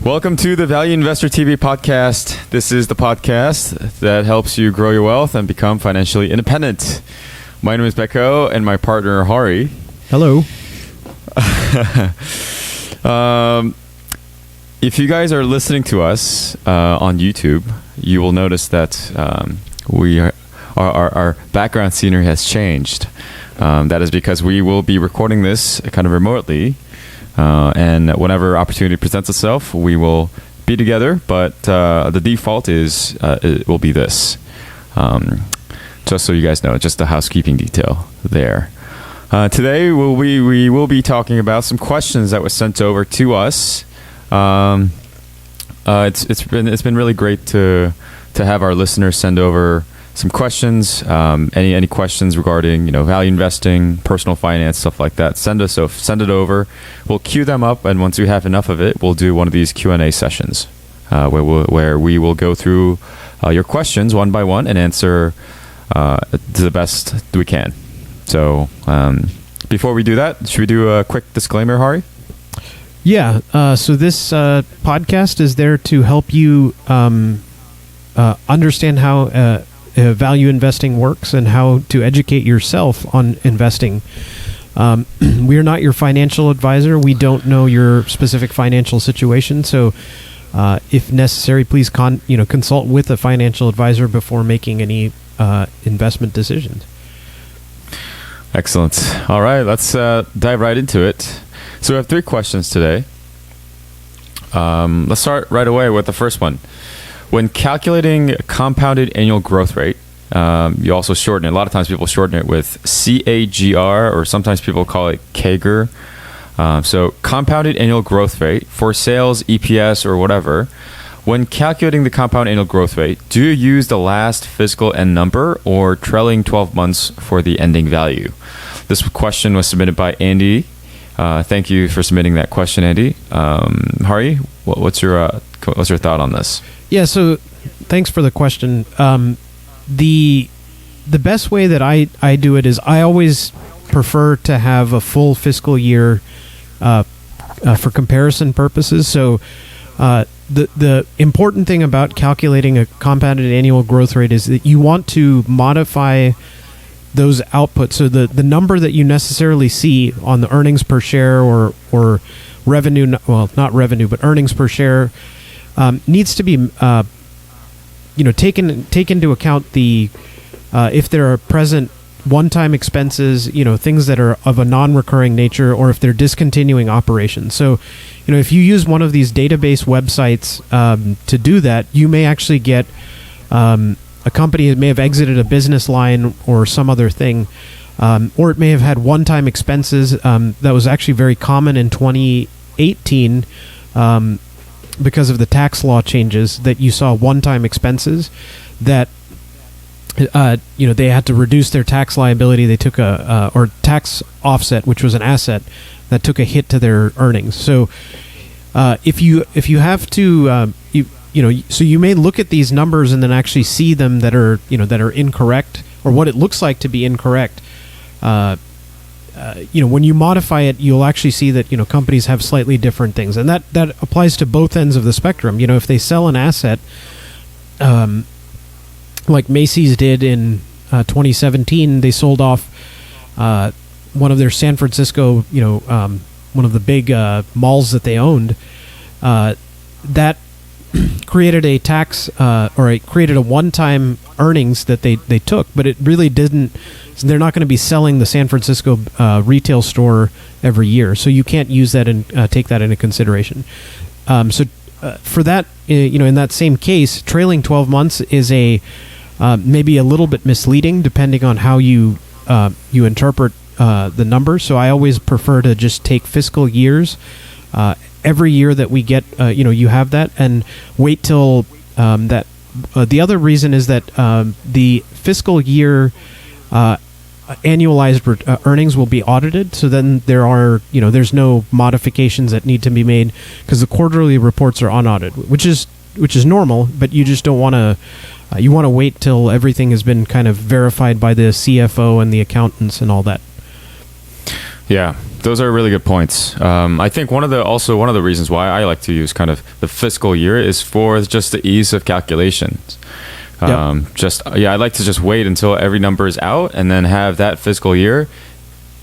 Welcome to the Value Investor TV podcast. This is the podcast that helps you grow your wealth and become financially independent. My name is Beko and my partner Hari. Hello. If you guys are listening to us on YouTube, you will notice that our background scenery has changed. That is because we will be recording this kind of remotely. And whenever opportunity presents itself, we will be together. But the default is it will be this. Just so you guys know, just a housekeeping detail there. Today we will be talking about some questions that were sent over to us. It's been really great to have our listeners send over some questions. Any questions regarding value investing, personal finance, stuff like that. Send it over. We'll queue them up, and once we have enough of it, we'll do one of these Q&A sessions where we will go through your questions one by one and answer to the best we can. So before we do that, should we do a quick disclaimer, Hari? Yeah. So this podcast is there to help you understand how value investing works and how to educate yourself on investing. We are not your financial advisor. We don't know your specific financial situation. So if necessary, please consult with a financial advisor before making any investment decisions. Excellent. All right, let's dive right into it. So we have 3 questions today. Let's start right away with the first one. When calculating compounded annual growth rate, you also shorten it. A lot of times people shorten it with CAGR, or sometimes people call it CAGR. So compounded annual growth rate for sales, EPS, or whatever. When calculating the compound annual growth rate, do you use the last fiscal end number or trailing 12 months for the ending value? This question was submitted by Andy. Thank you for submitting that question, Andy. Hari, what's your thought on this? Yeah, so thanks for the question. The best way that I do it is I always prefer to have a full fiscal year for comparison purposes. So the important thing about calculating a compounded annual growth rate is that you want to modify those outputs. So the number that you necessarily see on the earnings per share or revenue, well, not revenue, but earnings per share, needs to be take into account the if there are present one-time expenses, things that are of a non-recurring nature, or if they're discontinuing operations. So if you use one of these database websites to do that, you may actually get a company that may have exited a business line or some other thing, or it may have had one-time expenses. That was actually very common in 2018 because of the tax law changes, that you saw one-time expenses that they had to reduce their tax liability. They took or tax offset, which was an asset that took a hit to their earnings. So if you have to so you may look at these numbers and then actually see them that are incorrect, or what it looks like to be incorrect. When you modify it, you'll actually see that companies have slightly different things, and that applies to both ends of the spectrum. If they sell an asset, like Macy's did in 2017, they sold off one of their San Francisco, one of the big malls that they owned. That created a tax, or it created a one-time earnings that they took, but it really didn't. They're not going to be selling the San Francisco retail store every year, so you can't use that and take that into consideration. For that, in that same case, trailing 12 months is maybe a little bit misleading depending on how you interpret the number. So I always prefer to just take fiscal years. Every year that we get, you have that, and wait till that. The other reason is that the fiscal year annualized earnings will be audited. So then there's no modifications that need to be made, because the quarterly reports are unaudited, which is normal, but you just don't want to. You want to wait till everything has been kind of verified by the CFO and the accountants and all that. Yeah, those are really good points. I think one of the reasons why I like to use kind of the fiscal year is for just the ease of calculations. Yep. I like to just wait until every number is out and then have that fiscal year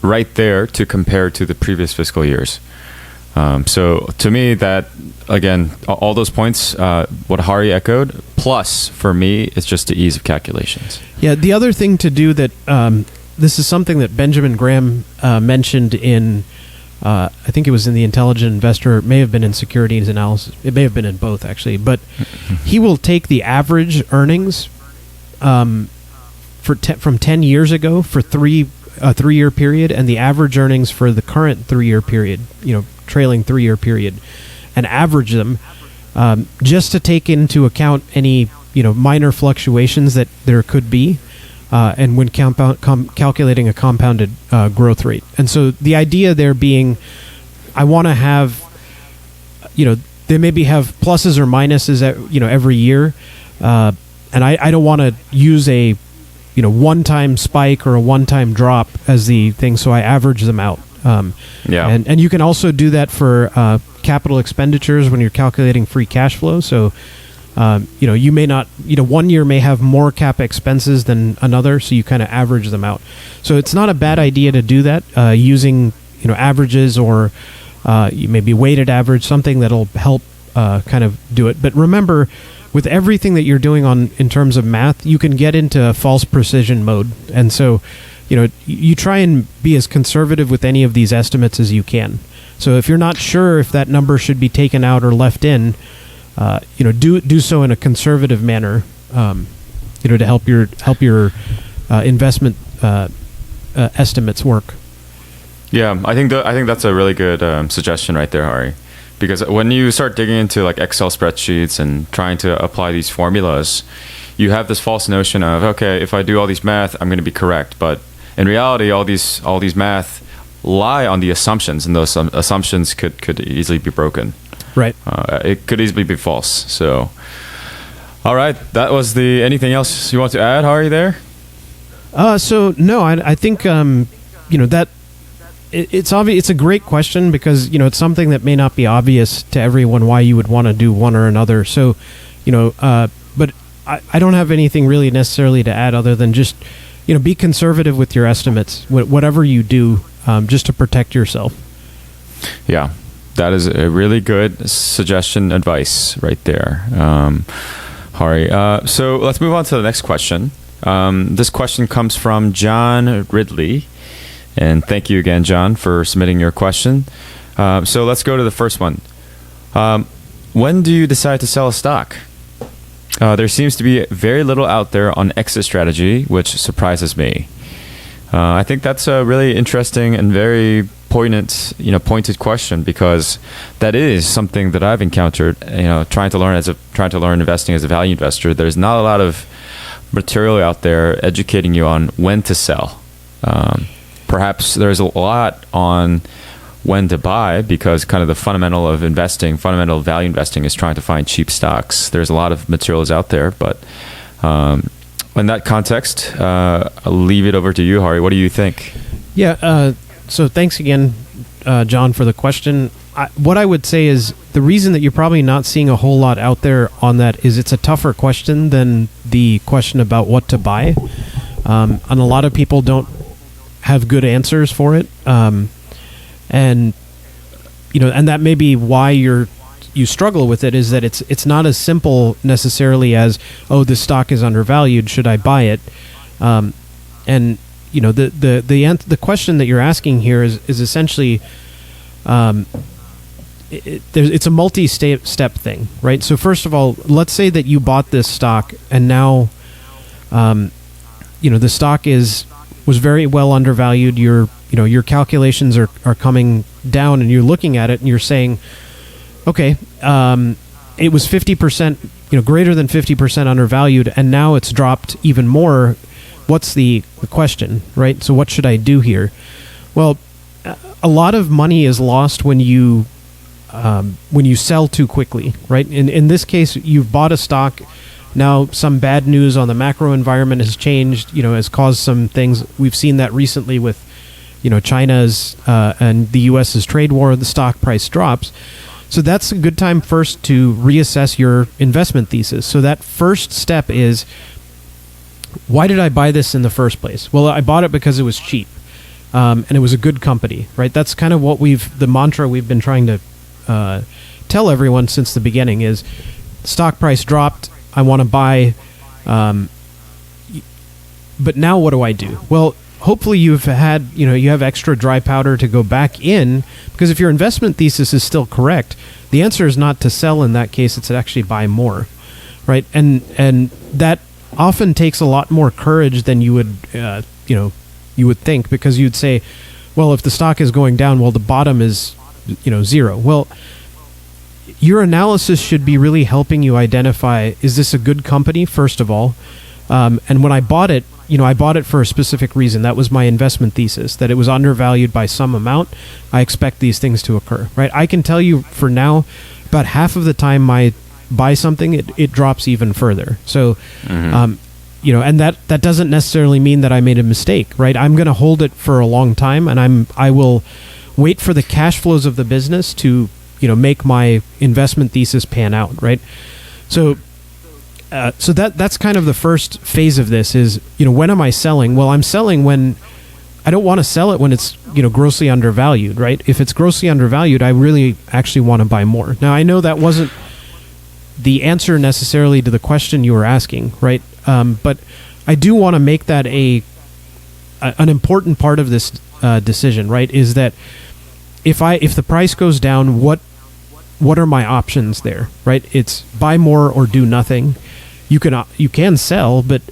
right there to compare to the previous fiscal years. So to me, that again, all those points, what Hari echoed, plus for me, it's just the ease of calculations. Yeah, the other thing to do that, this is something that Benjamin Graham mentioned in, I think it was in The Intelligent Investor, it may have been in Securities Analysis, it may have been in both actually, but he will take the average earnings from 10 years ago for a 3-year period, and the average earnings for the current 3-year period, trailing 3-year period, and average them just to take into account any minor fluctuations that there could be, and when calculating a compounded growth rate. And so the idea there being, I want to have, they maybe have pluses or minuses every year, and I don't want to use a one-time spike or a one-time drop as the thing, so I average them out. And you can also do that for capital expenditures when you're calculating free cash flow. So, you may not, one year may have more CapEx expenses than another, so you kind of average them out. So it's not a bad idea to do that using, averages or maybe weighted average, something that'll help kind of do it. But remember, with everything that you're doing in terms of math, you can get into false precision mode. And so, you try and be as conservative with any of these estimates as you can. So if you're not sure if that number should be taken out or left in, do so in a conservative manner, to help your investment estimates work. Yeah, I think that's a really good suggestion right there, Hari. Because when you start digging into like Excel spreadsheets and trying to apply these formulas, you have this false notion of, okay, if I do all these math, I'm going to be correct. But in reality, all these math lie on the assumptions, and those assumptions could easily be broken. Right. It could easily be false. So, all right, that was anything else you want to add, Hari, there? So no, I think that it's obvious. It's a great question because it's something that may not be obvious to everyone why you would want to do one or another. So, but I don't have anything really necessarily to add other than just be conservative with your estimates, whatever you do, just to protect yourself. Yeah, that is a really good suggestion, advice right there, Hari. So let's move on to the next question. This question comes from John Ridley. And thank you again, John, for submitting your question. So let's go to the first one. When do you decide to sell a stock? There seems to be very little out there on exit strategy, which surprises me. I think that's a really interesting and very pointed question, because that is something that I've encountered. Trying to learn investing as a value investor. There's not a lot of material out there educating you on when to sell. Perhaps there's a lot on when to buy, because kind of the fundamental value investing is trying to find cheap stocks. There's a lot of materials out there, but in that context, I'll leave it over to you, Hari. What do you think? Yeah, so thanks again, John, for the question. What I would say is the reason that you're probably not seeing a whole lot out there on that is it's a tougher question than the question about what to buy. And a lot of people don't have good answers for it, and that may be why you struggle with it, is that it's not as simple necessarily as, oh, this stock is undervalued, should I buy it? And the question that you're asking here is essentially it's a multi-step thing, right? So first of all, let's say that you bought this stock and now the stock was very well undervalued. Your calculations are coming down, and you're looking at it and you're saying, okay, it was 50%, greater than 50% undervalued, and now it's dropped even more. What's the question, right? So what should I do here? Well, a lot of money is lost when you sell too quickly, right? In this case, you've bought a stock. Now some bad news on the macro environment has changed, has caused some things. We've seen that recently with China's and the U.S.'s trade war, the stock price drops. So that's a good time first to reassess your investment thesis. So that first step is, why did I buy this in the first place? Well, I bought it because it was cheap, and it was a good company, right? That's kind of what the mantra we've been trying to tell everyone since the beginning is, stock price dropped, I want to buy, but now what do I do? Well, hopefully you have extra dry powder to go back in, because if your investment thesis is still correct, the answer is not to sell in that case, it's to actually buy more, right? And that often takes a lot more courage than you would think, because you'd say, well, if the stock is going down, well, the bottom is 0. Well, your analysis should be really helping you identify, is this a good company, first of all? And when I bought it, I bought it for a specific reason. That was my investment thesis, that it was undervalued by some amount. I expect these things to occur, right? I can tell you for now, about half of the time I buy something, it drops even further. So, and that doesn't necessarily mean that I made a mistake, right? I'm going to hold it for a long time, and I will wait for the cash flows of the business to, make my investment thesis pan out, right? So that's kind of the first phase of this is, when am I selling? Well, I'm selling when I don't want to sell it when it's, grossly undervalued, right? If it's grossly undervalued, I really actually want to buy more. Now, I know that wasn't the answer necessarily to the question you were asking, right? But I do want to make that an important part of this decision, right? Is that if the price goes down, what are my options there, right? It's buy more or do nothing. You can sell, but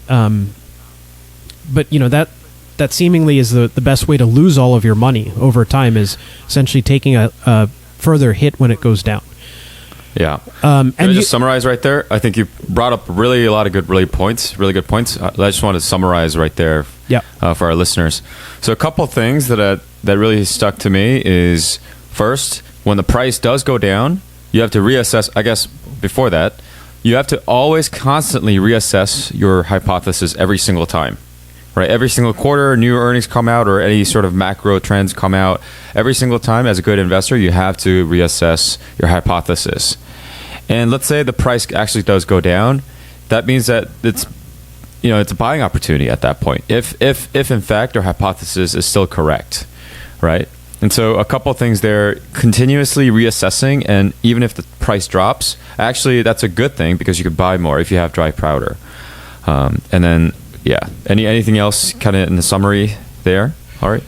that seemingly is the best way to lose all of your money over time, is essentially taking a further hit when it goes down. Yeah. Can I just summarize right there? I think you brought up really good points. I just want to summarize right there for our listeners. So a couple things that really stuck to me is, first, when the price does go down, you have to reassess. I guess before that, you have to always constantly reassess your hypothesis every single time. Right, every single quarter, new earnings come out or any sort of macro trends come out. Every single time, as a good investor, you have to reassess your hypothesis. And let's say the price actually does go down. That means that it's a buying opportunity at that point. If in fact your hypothesis is still correct, right? And so a couple of things there: continuously reassessing, and even if the price drops, actually that's a good thing because you could buy more if you have dry powder. And then. Yeah. Anything else kind of in the summary there? All right.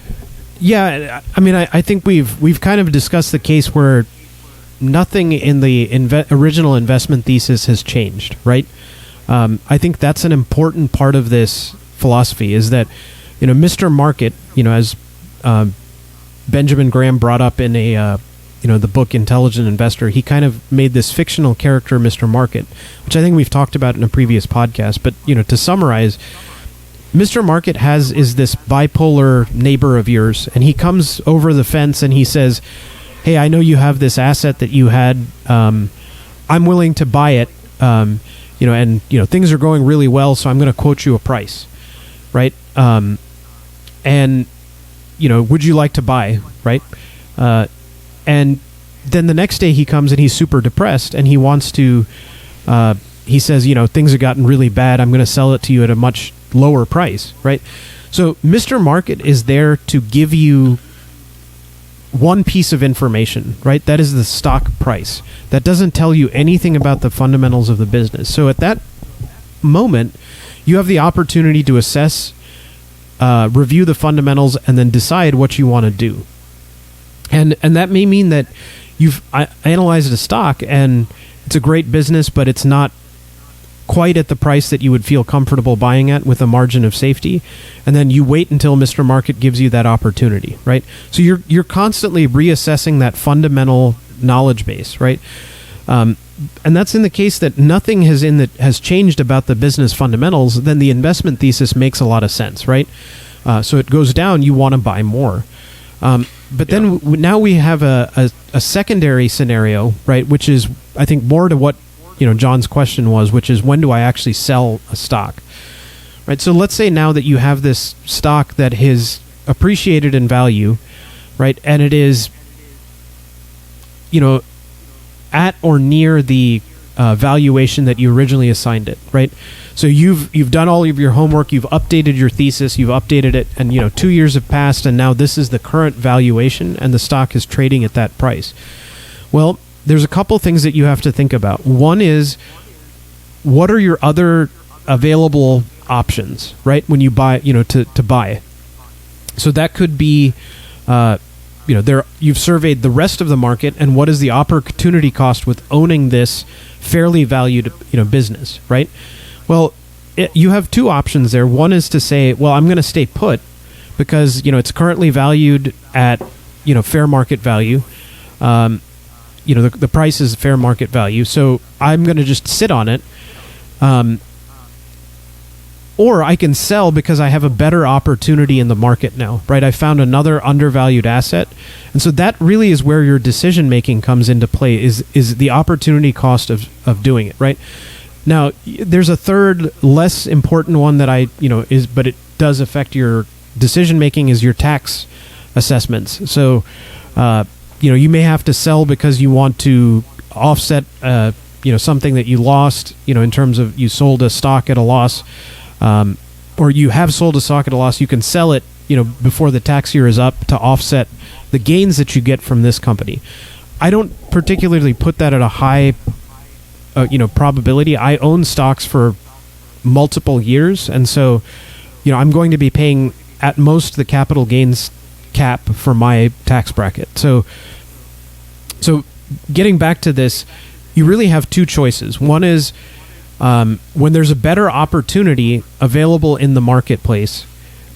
Yeah. I mean, I think we've kind of discussed the case where nothing in the original investment thesis has changed, right? I think that's an important part of this philosophy, is that, Mr. Market, as Benjamin Graham brought up in the book Intelligent Investor, he kind of made this fictional character, Mr. Market, which I think we've talked about in a previous podcast. But, to summarize, Mr. Market is this bipolar neighbor of yours, and he comes over the fence and he says, hey, I know you have this asset that you had. I'm willing to buy it, and things are going really well, so I'm going to quote you a price, right? And, would you like to buy, right? And then the next day he comes and he's super depressed and he wants to, he says, things have gotten really bad. I'm going to sell it to you at a much lower price, right? So Mr. Market is there to give you one piece of information, right? That is the stock price. That doesn't tell you anything about the fundamentals of the business. So at that moment, you have the opportunity to assess, review the fundamentals, and then decide what you want to do. And that may mean that you've analyzed a stock and it's a great business, but it's not quite at the price that you would feel comfortable buying at with a margin of safety. And then you wait until Mr. Market gives you that opportunity, right? So you're constantly reassessing that fundamental knowledge base, right? And that's in the case that nothing has changed about the business fundamentals. Then the investment thesis makes a lot of sense, right? So it goes down, you want to buy more. But then now we have a secondary scenario, right, which is, I think, more to what John's question was, which is, when do I actually sell a stock, right? So let's say now that you have this stock that has appreciated in value, right? And it is, at or near the valuation that you originally assigned it, right? So you've done all of your homework, you've updated your thesis, you've updated it, and 2 years have passed, and now this is the current valuation, and the stock is trading at that price. Well, there's a couple things that you have to think about. One is, what are your other available options, right? When you buy, to buy. So that could be, you've surveyed the rest of the market, and what is the opportunity cost with owning this fairly valued, business, right? Well, you have two options there. One is to say, well, I'm going to stay put because, it's currently valued at, fair market value. The price is fair market value. So I'm going to just sit on it. Or I can sell because I have a better opportunity in the market now, right? I found another undervalued asset. And so that really is where your decision making comes into play, is the opportunity cost of doing it, right? Now, there's a third, less important one that but it does affect your decision making, is your tax assessments. So, you may have to sell because you want to offset, something that you lost, in terms of you sold a stock at a loss, or you have sold a stock at a loss. You can sell it, before the tax year is up to offset the gains that you get from this company. I don't particularly put that at a high, probability. I own stocks for multiple years, and so, I'm going to be paying at most the capital gains cap for my tax bracket. So getting back to this, you really have two choices. One is, when there's a better opportunity available in the marketplace,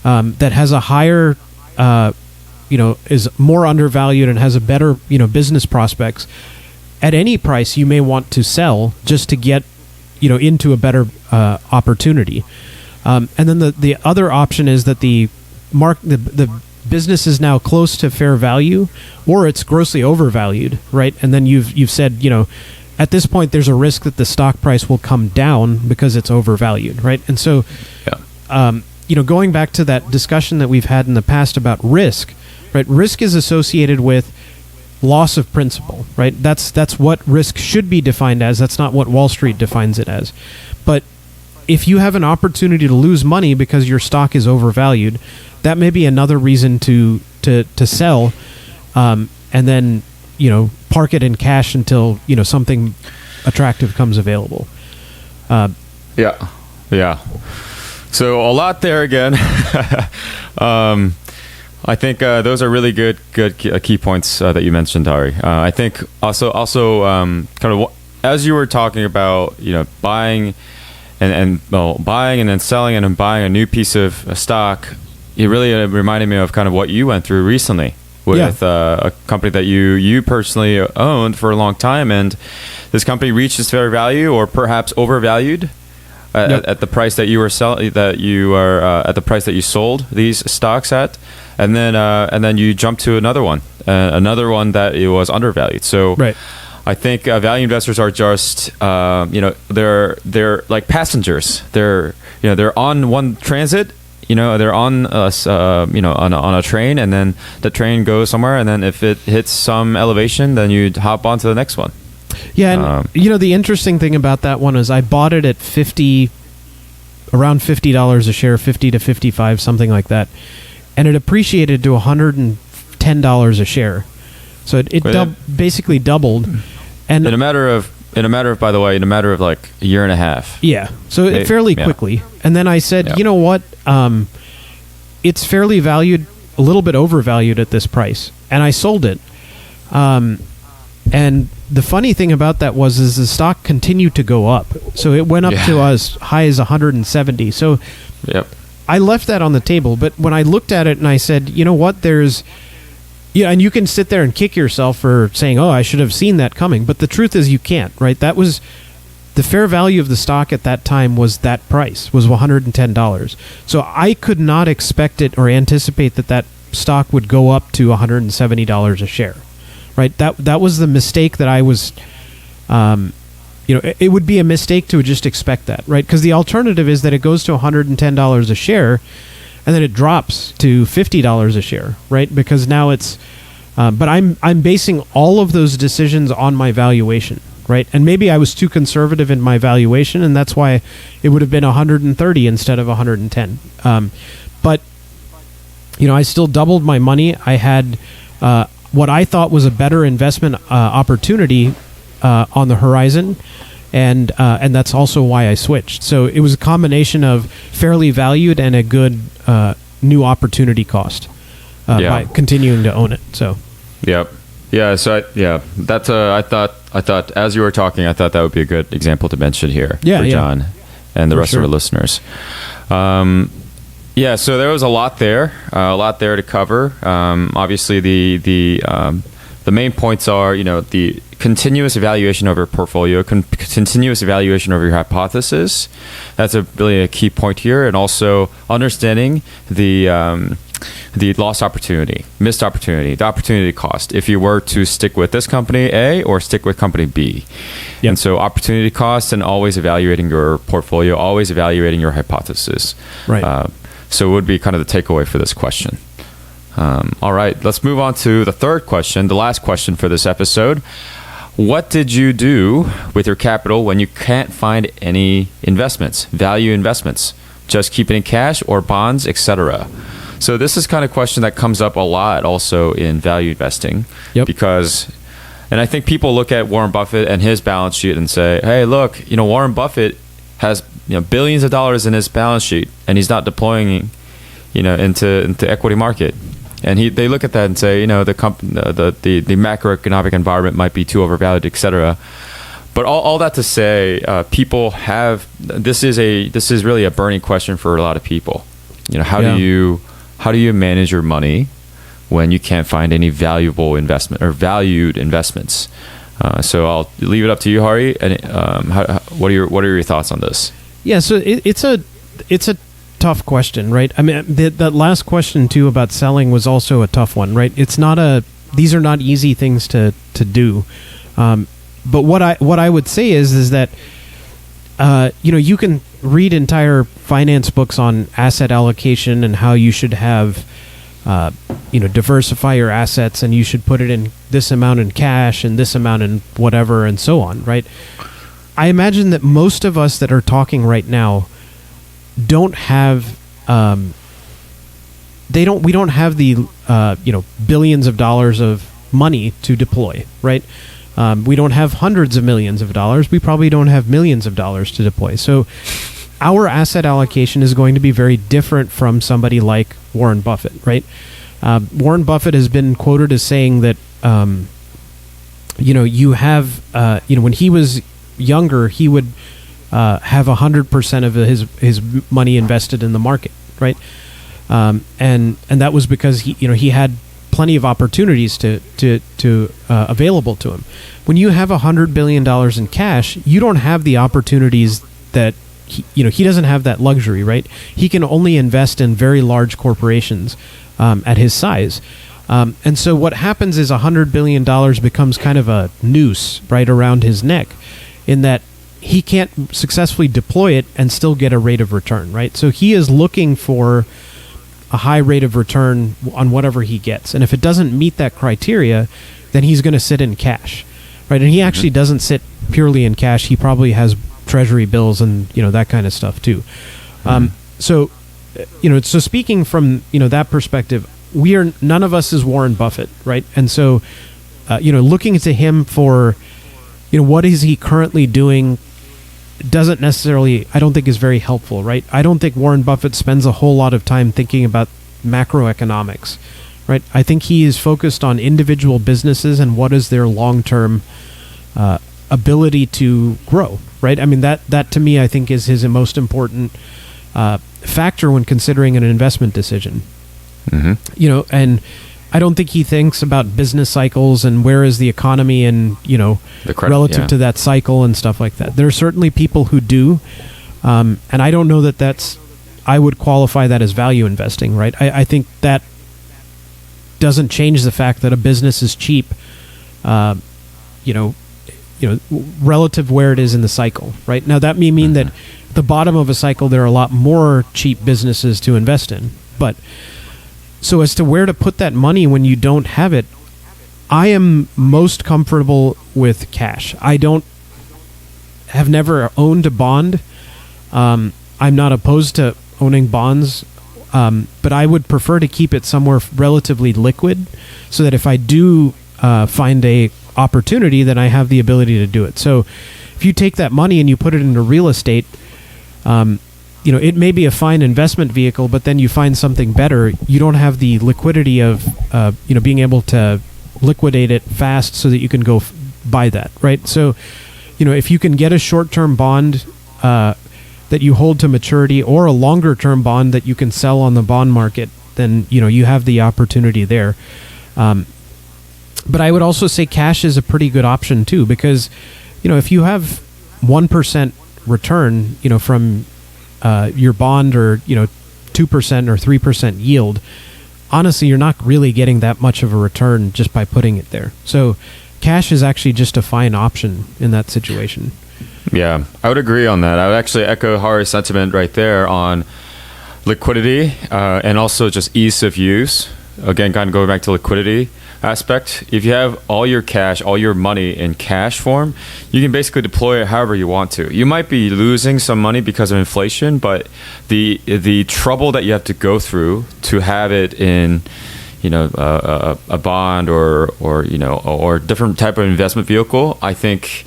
that has a higher, is more undervalued and has a better, business prospects, at any price you may want to sell just to get, into a better opportunity. And then the other option is that the business is now close to fair value, or it's grossly overvalued, right? And then you've said, at this point, there's a risk that the stock price will come down because it's overvalued, right? And so, going back to that discussion that we've had in the past about risk, right? Risk is associated with loss of principal, right? That's what risk should be defined as. That's not what Wall Street defines it as. But if you have an opportunity to lose money because your stock is overvalued, that may be another reason to sell, and then park it in cash until something attractive comes available. Yeah. So a lot there again. I think those are really good key points that you mentioned, Hari. I think also kind of as you were talking about, buying and then selling and then buying a new piece of stock, it really reminded me of kind of what you went through recently with a company that you personally owned for a long time, and this company reached its fair value or perhaps overvalued at the price that you were selling, at the price that you sold these stocks at, and then you jumped to another one that it was undervalued. So right. I think value investors are just they're like passengers. They're on one transit. They're on on a train, and then the train goes somewhere, and then if it hits some elevation, then you hop onto the next one. Yeah, and the interesting thing about that one is I bought it at around $50 a share, 50 to 55, something like that, and it appreciated to $110 a share. So it basically doubled, and in a matter of like a year and a half. Yeah, so fairly quickly. And then I said, you know what? It's fairly valued, a little bit overvalued at this price, and I sold it. And the funny thing about that is the stock continued to go up. So it went up to as high as 170. So I left that on the table. But when I looked at it and I said, you know what, and you can sit there and kick yourself for saying, oh, I should have seen that coming. But the truth is you can't, right? That was the fair value of the stock at that time was that price, was $110. So I could not expect it or anticipate that stock would go up to $170 a share. Right, that was the mistake that I was, it would be a mistake to just expect that, right? Because the alternative is that it goes to $110 a share, and then it drops to $50 a share, right? Because now it's, but I'm basing all of those decisions on my valuation, right? And maybe I was too conservative in my valuation, and that's why it would have been 130 instead of 110. But I still doubled my money. I had what I thought was a better investment opportunity on the horizon, and that's also why I switched. So it was a combination of fairly valued and a good new opportunity cost by continuing to own it. So, yep, yeah. So that's I thought as you were talking, I thought that would be a good example to mention here for John and the rest of our listeners. Yeah, so there was a lot there to cover. Obviously, the main points are, the continuous evaluation of your portfolio, continuous evaluation of your hypothesis. That's really a key point here, and also understanding the lost opportunity, missed opportunity, the opportunity cost. If you were to stick with this company A or stick with company B, and so opportunity cost, and always evaluating your portfolio, always evaluating your hypothesis. Right. So it would be kind of the takeaway for this question. All right, let's move on to the third question, the last question for this episode. What did you do with your capital when you can't find any investments, value investments? Just keep it in cash or bonds, etc.? So this is kind of question that comes up a lot also in value investing. Because, and I think people look at Warren Buffett and his balance sheet and say, hey, look, Warren Buffett has billions of dollars in his balance sheet, and he's not deploying, into equity market. And they look at that and say, the macroeconomic environment might be too overvalued, etc. But all that to say, people have this is really a burning question for a lot of people. How do you manage your money when you can't find any valuable investment or valued investments? So I'll leave it up to you, Hari. And what are your thoughts on this? Yeah, so it's a tough question, right? I mean, that last question too about selling was also a tough one, right? These are not easy things to do. But what I would say is that you can read entire finance books on asset allocation and how you should have diversify your assets, and you should put it in this amount in cash and this amount in whatever and so on, right? I imagine that most of us that are talking right now don't have we don't have the billions of dollars of money to deploy, right? We don't have hundreds of millions of dollars. We probably don't have millions of dollars to deploy. So our asset allocation is going to be very different from somebody like Warren Buffett, right? Warren Buffett has been quoted as saying that, you have, when he was younger, he would have 100% of his money invested in the market, right? And that was because he had plenty of opportunities to available to him. When you have $100 billion in cash, you don't have the opportunities that he doesn't have that luxury, right? He can only invest in very large corporations at his size. And so what happens is $100 billion becomes kind of a noose right around his neck, in that he can't successfully deploy it and still get a rate of return, right? So he is looking for a high rate of return on whatever he gets. And if it doesn't meet that criteria, then he's going to sit in cash, right? And he actually doesn't sit purely in cash. He probably has treasury bills and, that kind of stuff too. So speaking from, that perspective, none of us is Warren Buffett, right? And so, looking to him for, what is he currently doing doesn't necessarily, I don't think, is very helpful, right? I don't think Warren Buffett spends a whole lot of time thinking about macroeconomics, right? I think he is focused on individual businesses and what is their long-term ability to grow, right? I mean, that to me, I think, is his most important factor when considering an investment decision. And I don't think he thinks about business cycles and where is the economy and, relative to that cycle and stuff like that. There are certainly people who do. And I don't know that I would qualify that as value investing, right? I think that doesn't change the fact that a business is cheap, relative where it is in the cycle, right? Now, that may mean that at the bottom of a cycle, there are a lot more cheap businesses to invest in. But so as to where to put that money when you don't have it, I am most comfortable with cash. Have never owned a bond. I'm not opposed to owning bonds, but I would prefer to keep it somewhere relatively liquid, so that if I do find a opportunity, then I have the ability to do it. So if you take that money and you put it into real estate, it may be a fine investment vehicle, but then you find something better. You don't have the liquidity of being able to liquidate it fast so that you can go buy that, right? So if you can get a short-term bond that you hold to maturity, or a longer-term bond that you can sell on the bond market, then you have the opportunity there. But I would also say cash is a pretty good option too, because if you have 1% return from your bond, or 2% or 3% yield, honestly, you're not really getting that much of a return just by putting it there. So cash is actually just a fine option in that situation. Yeah, I would agree on that. I would actually echo Hari's sentiment right there on liquidity, and also just ease of use. Again, kind of going back to liquidity aspect. If you have all your cash, all your money in cash form, you can basically deploy it however you want to. You might be losing some money because of inflation, but the trouble that you have to go through to have it in a bond or different type of investment vehicle, I think,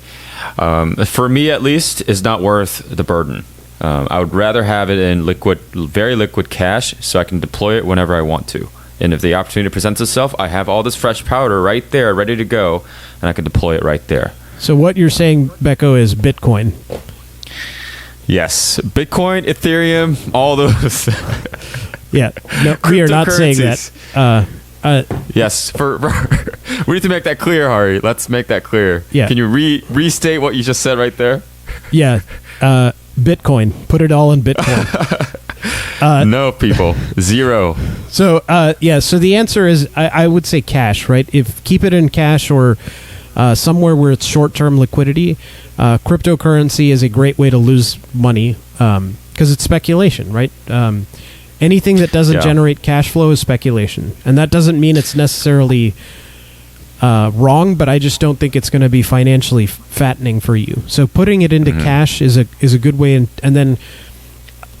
for me at least, is not worth the burden. I would rather have it in very liquid cash, so I can deploy it whenever I want to. And if the opportunity presents itself, I have all this fresh powder right there, ready to go, and I can deploy it right there. So what you're saying, Becco, is Bitcoin. Yes. Bitcoin, Ethereum, all those. Yeah. No, we are not saying that. Yes. We need to make that clear, Hari. Let's make that clear. Yeah. Can you restate what you just said right there? Yeah. Bitcoin. Put it all in Bitcoin. No, people. Zero. So, so the answer is, I would say cash, right? Keep it in cash, or somewhere where it's short-term liquidity. Cryptocurrency is a great way to lose money, because it's speculation, right? Anything that doesn't generate cash flow is speculation. And that doesn't mean it's necessarily wrong, but I just don't think it's going to be financially fattening for you. So putting it into cash is a good way. And then,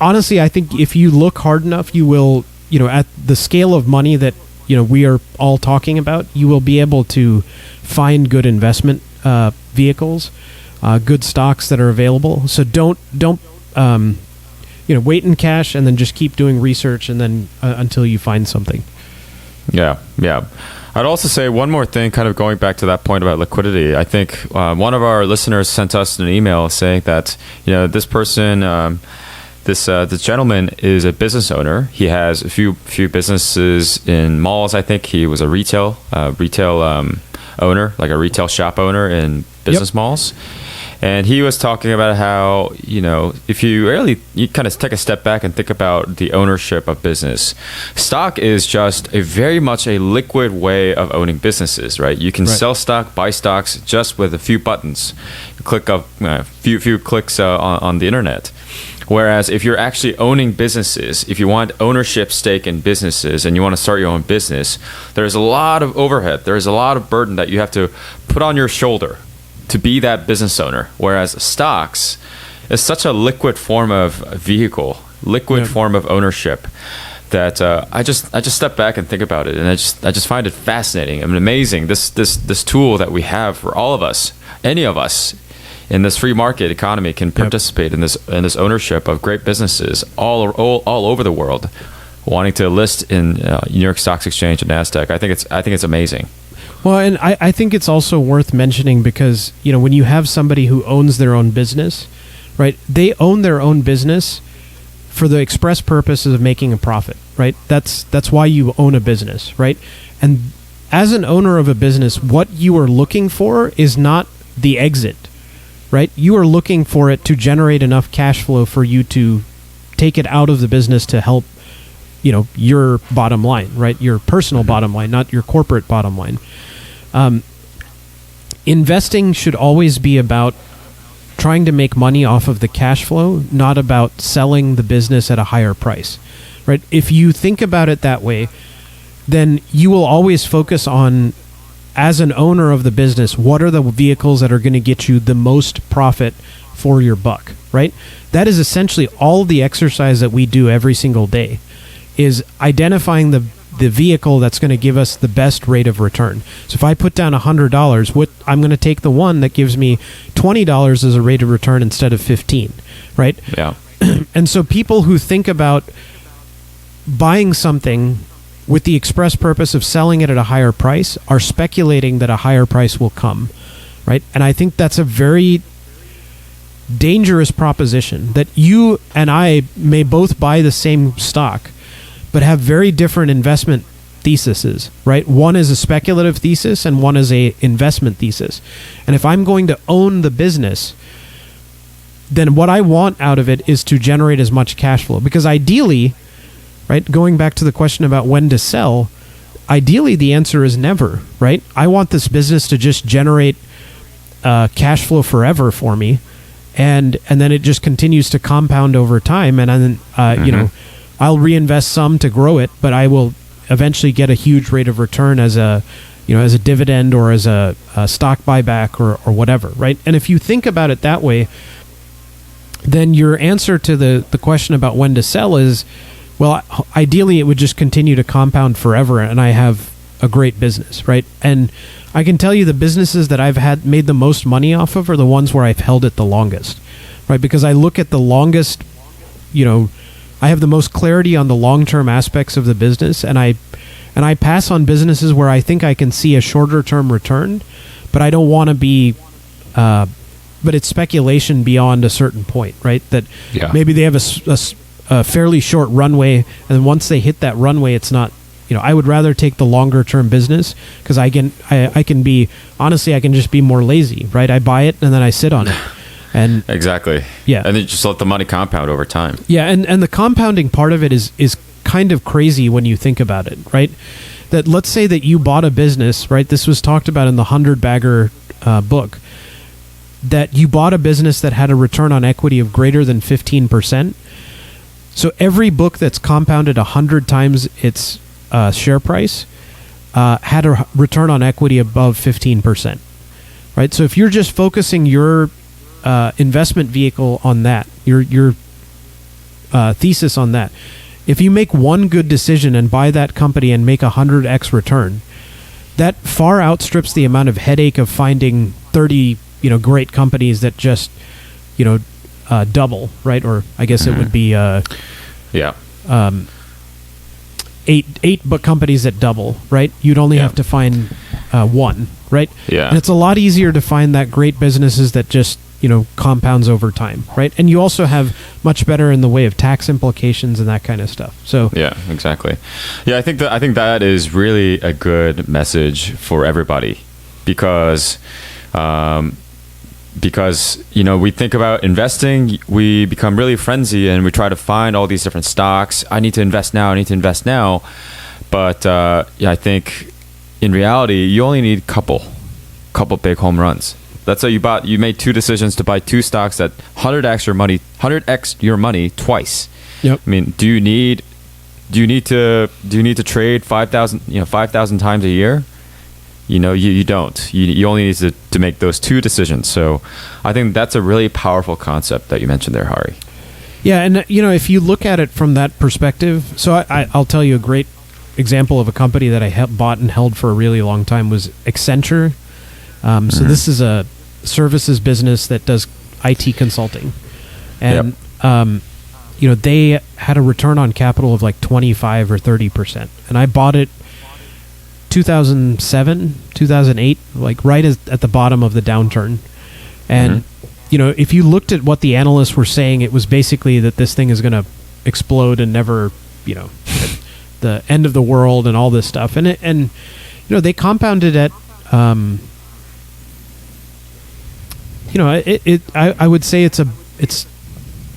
honestly, I think if you look hard enough, you will, at the scale of money that, we are all talking about, you will be able to find good investment vehicles, good stocks that are available. So don't wait in cash, and then just keep doing research, and then until you find something. Yeah. I'd also say one more thing, kind of going back to that point about liquidity. I think one of our listeners sent us an email saying that this person, this gentleman is a business owner. He has a few businesses in malls. I think he was a retail owner, like a retail shop owner in business malls. And he was talking about how, if you kind of take a step back and think about the ownership of business, stock is just very much a liquid way of owning businesses, right? You can sell stock, buy stocks just with a few buttons, few clicks on the internet. Whereas if you're actually owning businesses, if you want ownership stake in businesses and you want to start your own business, there's a lot of overhead. There's a lot of burden that you have to put on your shoulder to be that business owner. Whereas stocks is such a liquid form of vehicle, form of ownership, that I just step back and think about it, and I just find it fascinating. I mean, amazing. This tool that we have for all of us, any of us in this free market economy, can participate in this ownership of great businesses all over the world, wanting to list in New York Stock Exchange and NASDAQ. I think it's amazing. Well, and I think it's also worth mentioning because, when you have somebody who owns their own business, right, they own their own business for the express purposes of making a profit, right? That's why you own a business, right? And as an owner of a business, what you are looking for is not the exit, right? You are looking for it to generate enough cash flow for you to take it out of the business to help, your bottom line, right? Your personal bottom line, not your corporate bottom line. Investing should always be about trying to make money off of the cash flow, not about selling the business at a higher price, right? If you think about it that way, then you will always focus on, as an owner of the business, what are the vehicles that are going to get you the most profit for your buck, right? That is essentially all the exercise that we do every single day, is identifying the vehicle that's going to give us the best rate of return. So if I put down $100, I'm going to take the one that gives me $20 as a rate of return instead of 15, right? Yeah. And so people who think about buying something with the express purpose of selling it at a higher price are speculating that a higher price will come, right? And I think that's a very dangerous proposition, that you and I may both buy the same stock but have very different investment theses, right? One is a speculative thesis and one is a investment thesis. And if I'm going to own the business, then what I want out of it is to generate as much cash flow, because ideally, right, going back to the question about when to sell, ideally the answer is never, right? I want this business to just generate cash flow forever for me, and then it just continues to compound over time, and then you know, I'll reinvest some to grow it, but I will eventually get a huge rate of return as a, you know, as a dividend or as a stock buyback or whatever, right? And if you think about it that way, then your answer to the question about when to sell is, well, ideally it would just continue to compound forever and I have a great business, right? And I can tell you the businesses that I've made the most money off of are the ones where I've held it the longest, right? Because I look at the longest, you know, I have the most clarity on the long-term aspects of the business, and I pass on businesses where I think I can see a shorter-term return, but I don't want to be, but it's speculation beyond a certain point, right? That maybe they have a fairly short runway, and once they hit that runway, it's not, you know, I would rather take the longer-term business, because I can be, honestly, I can just be more lazy, right? I buy it and then I sit on it. And exactly. Yeah. And then just let the money compound over time. Yeah, and the compounding part of it is kind of crazy when you think about it, right? That let's say that you bought a business, right? This was talked about in the 100 Bagger book, that you bought a business that had a return on equity of greater than 15%. So every book that's compounded 100 times its share price had a return on equity above 15%, right? So if you're just focusing your investment vehicle on that, your thesis on that, if you make one good decision and buy that company and make 100x return, that far outstrips the amount of headache of finding 30, you know, great companies that just, you know, double, right? Or I guess it would be eight but companies that double, right? You'd only have to find one, right? Yeah. And it's a lot easier to find that great businesses that just, you know, compounds over time, right? And you also have much better in the way of tax implications and that kind of stuff. So yeah, exactly. Yeah, I think that is really a good message for everybody, because you know, we think about investing, we become really frenzied and we try to find all these different stocks. I need to invest now. But yeah, I think in reality, you only need a couple big home runs. Let's say you made two decisions to buy two stocks that 100x your money twice. Yep. I mean, do you need to trade 5,000 times a year? You know, you don't. You only need to make those two decisions. So I think that's a really powerful concept that you mentioned there, Hari. Yeah, and you know, if you look at it from that perspective, so I'll tell you a great example of a company that I bought and held for a really long time was Accenture. So this is a services business that does IT consulting, and you know, they had a return on capital of like 25 or 30%, and I bought it 2007, 2008, like right at the bottom of the downturn. And you know, if you looked at what the analysts were saying, it was basically that this thing is going to explode and never, you know, the end of the world and all this stuff. And you know, they compounded at you know, I would say it's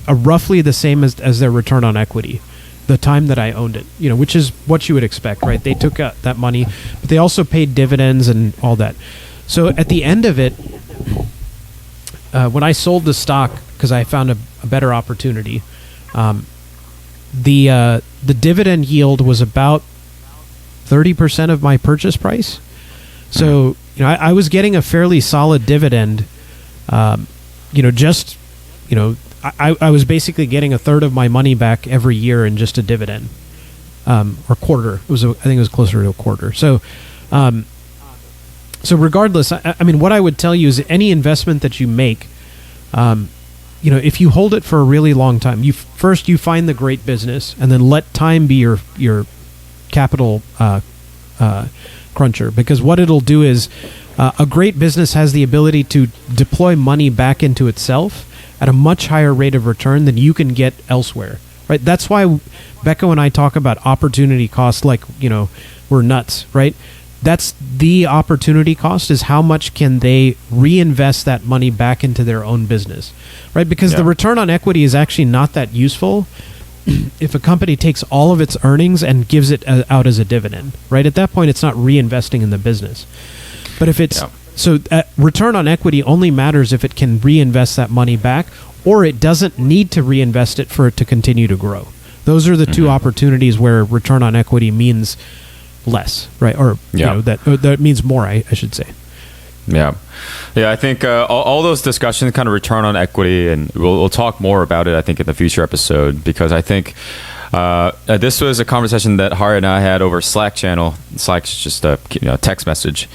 a roughly the same as their return on equity, the time that I owned it, you know, which is what you would expect, right? They took out that money, but they also paid dividends and all that. So at the end of it, when I sold the stock because I found a better opportunity, the the dividend yield was about 30% of my purchase price. So, I was getting a fairly solid dividend. I was basically getting a third of my money back every year in just a dividend, or quarter. I think it was closer to a quarter. So, regardless, I mean, what I would tell you is any investment that you make, if you hold it for a really long time, you find the great business, and then let time be your capital cruncher. Because what it'll do is, a great business has the ability to deploy money back into itself at a much higher rate of return than you can get elsewhere. Right? That's why Becco and I talk about opportunity cost like, we're nuts, right? That's the opportunity cost, is how much can they reinvest that money back into their own business, right? Because the return on equity is actually not that useful if a company takes all of its earnings and gives it out as a dividend, right? At that point, it's not reinvesting in the business. But if it's return on equity only matters if it can reinvest that money back, or it doesn't need to reinvest it for it to continue to grow. Those are the two opportunities where return on equity means less, right? Or that means more, I should say. Yeah. I think all those discussions, kind of return on equity, and we'll talk more about it, I think, in the future episode, because I think this was a conversation that Hari and I had over Slack channel. Slack's just a text message.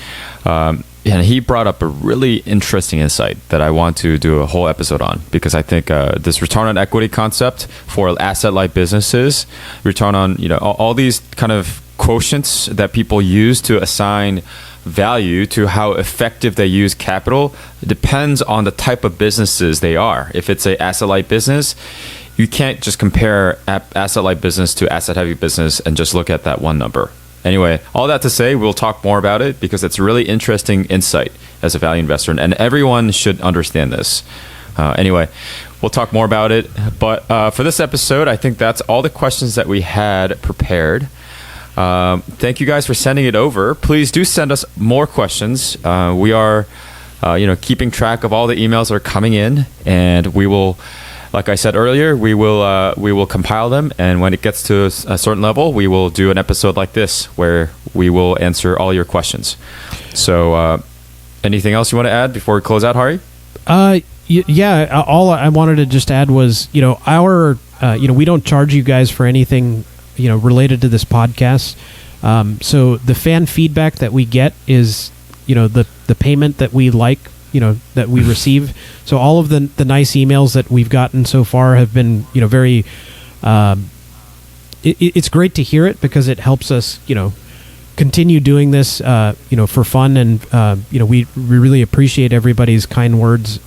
And he brought up a really interesting insight that I want to do a whole episode on, because I think this return on equity concept for asset-light businesses, return on, all these kind of quotients that people use to assign value to how effective they use capital, depends on the type of businesses they are. If it's a asset-light business, you can't just compare asset-light business to asset-heavy business and just look at that one number. Anyway, all that to say, we'll talk more about it because it's a really interesting insight as a value investor, and everyone should understand this. Anyway, we'll talk more about it. But for this episode, I think that's all the questions that we had prepared. Thank you guys for sending it over. Please do send us more questions. We are, keeping track of all the emails that are coming in, and we will. Like I said earlier, we will compile them, and when it gets to a certain level, we will do an episode like this where we will answer all your questions. So, anything else you want to add before we close out, Hari? Yeah. All I wanted to just add was, we don't charge you guys for anything, related to this podcast. So the fan feedback that we get is, the payment that we like. That we receive. So all of the nice emails that we've gotten so far have been, very, it's great to hear it because it helps us, continue doing this, for fun. And, we really appreciate everybody's kind words.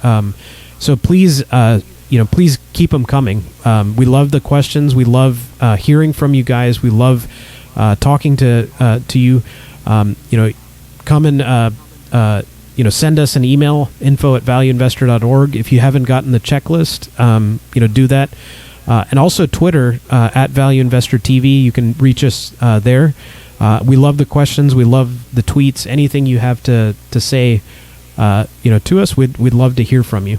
So please, please keep them coming. We love the questions. We love hearing from you guys. We love talking to you. Come and, send us an email, info@valueinvestor.org. If you haven't gotten the checklist, do that. And also Twitter, @ValueInvestorTV. You can reach us there. We love the questions. We love the tweets. Anything you have to say, to us, we'd love to hear from you.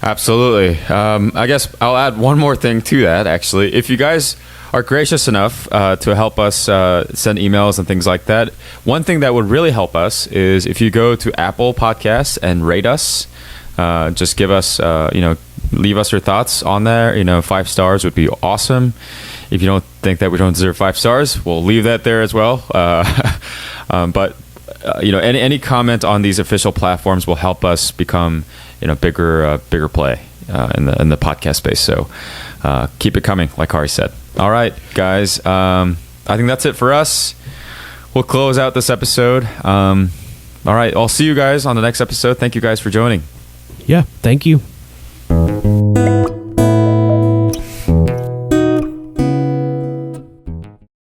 Absolutely. I guess I'll add one more thing to that, actually. If you guys are gracious enough to help us send emails and things like that, one thing that would really help us is if you go to Apple Podcasts and rate us. Just give us, leave us your thoughts on there. 5 stars would be awesome. If you don't think that we don't deserve 5 stars, we'll leave that there as well. But any comment on these official platforms will help us become bigger play in the podcast space. So keep it coming, like Hari said. All right, guys. I think that's it for us. We'll close out this episode. All right, I'll see you guys on the next episode. Thank you guys for joining. Yeah, thank you.